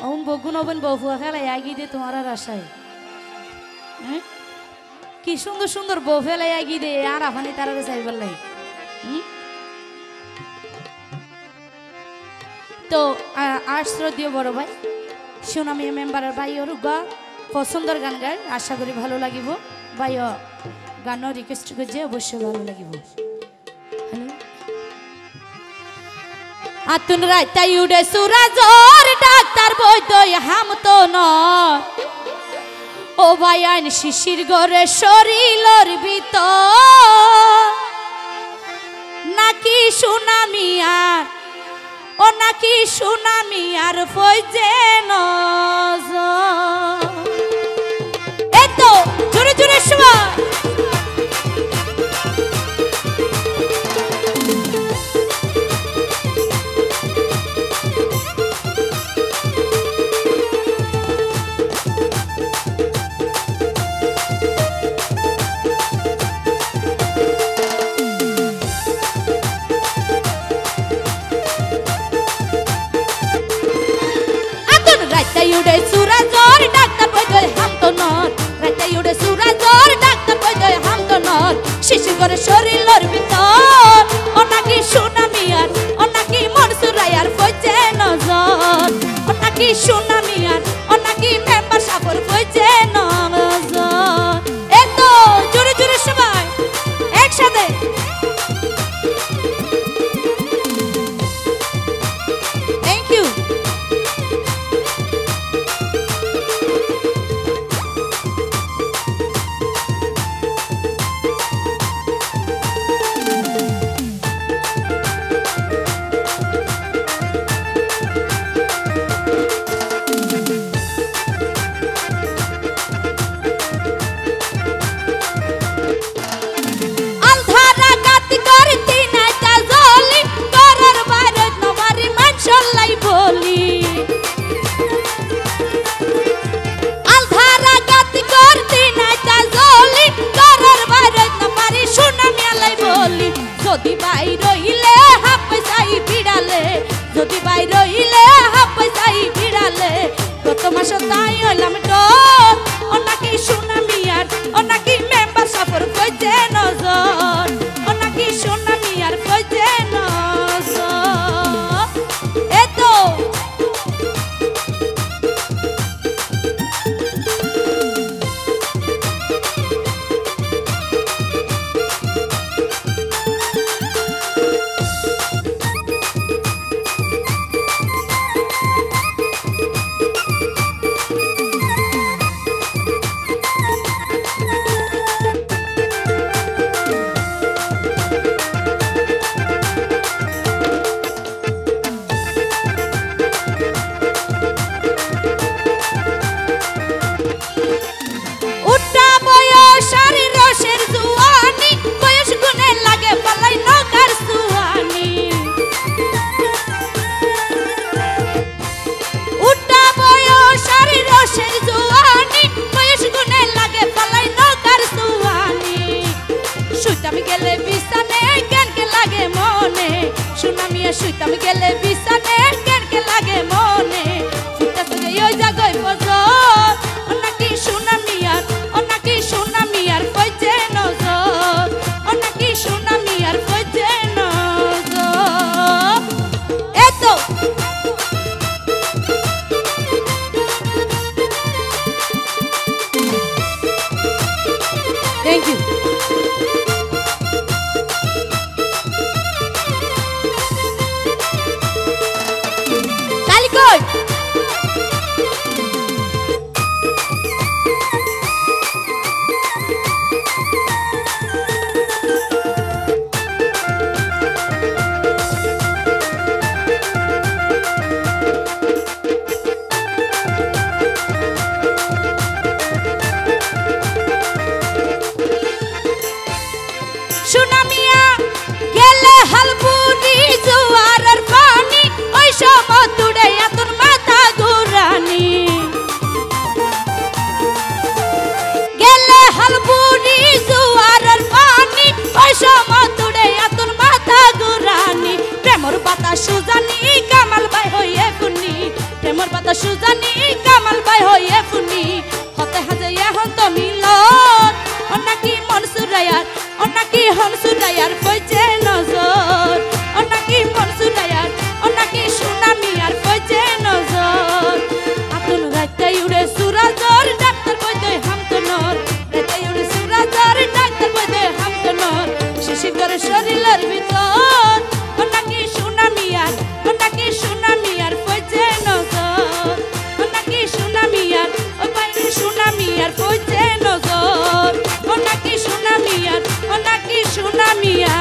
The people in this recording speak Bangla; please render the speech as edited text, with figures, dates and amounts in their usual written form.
অন বগুন অবন বউফুয়া খেলাই আগি দে তোমার আর আশায় কি সুন্দর সুন্দর বউ ফেলাই আগি দে আর আফানি তারা চাইবার লাই তো শ্রদ্ধেয় বড় ভাই সুনামি মেম্বারের ভাই ওরুগা পছন্দের গান গায় আশা করি ভালো লাগিব ভাই গান রিকোয়েস্ট করছে অবশ্যই ভালো লাগিব হ্যালো আতুন রাইতাই উড়ে সুরাজর ডাক্তার বৈদ্য হাম তো নয় ও ভাই আইন শিশির গরে শরীরের ভিতর নাকি সুনামি আর ও নাকি সুনামি আর ফইজে নজর এই তো জোরে জোরে শোয়া উড়ে সুরাজর ডাক্তার বৈদ্য হাম তো নর রাইতে উড়ে সুরাজর ডাক্তার বৈদ্য হাম তো নর শিশু করে শরীরের ভিতর ও নাকি সুনামি আর ও নাকি মনসুরাই আর ফইজে নজর ও নাকি সুনামি আর ও নাকি মেম্বার সাফর ফইজে নজর এই তো জোরে জোরে সবাই একসাথে থ্যাংক ইউ যদি বাই রইলে হাফ পয়সাই ভিড়ালে যদি বাই রইলে হাফ পয়সাই ভিড়ালে গত মাস তাই হইলাম ডর ও নাকি সুনামি আর ও নাকি মেম্বার সফর কইছে নজর ও নাকি সুনামি আর কইছে নজর এতো শুইতাম গেলে বিছানে কেনকে লাগে মনে ফুটা থেকে ওই জায়গায় বজর ও নাকি সুনামি আর ও নাকি সুনামি আর কইছে নজর ও নাকি সুনামি আর কইছে নজর এতো থ্যাংক ইউ সুনামিয়া গেলে হালপুরি জোয়ারের পানি ওই সমতুড়ে এতন মাথা ঘুরানি গেলে হালপুরি জোয়ারের পানি ওই সমতুড়ে এতন মাথা ঘুরানি প্রেমর বাতা সুজানি কামাল ভাই হইয়ে গুনি মোর পাতা সুজানি কামাল ভাই হইয়ে ফুনি হতে হাজে এখন তো মিলন নাকি মনসুর রায়ার নাকি হনসুর রায়ার কইছে নজর নাকি মনসুর রায়ার নাকি সুনামি আর কইছে নজর আতুন রাইতাই উড়ে সুরাজর ডাক্তার কইতে হাম তো নর রাইতাই উড়ে সুরাজর ডাক্তার কইতে হাম তো নর শিশির করে শরীরের ভিতর নাকি সুনামি আর কইছে নজর নাকি সুনামি আর ওই বাইরে সুনামি আর কইছে নজর নাকি সুনামি আর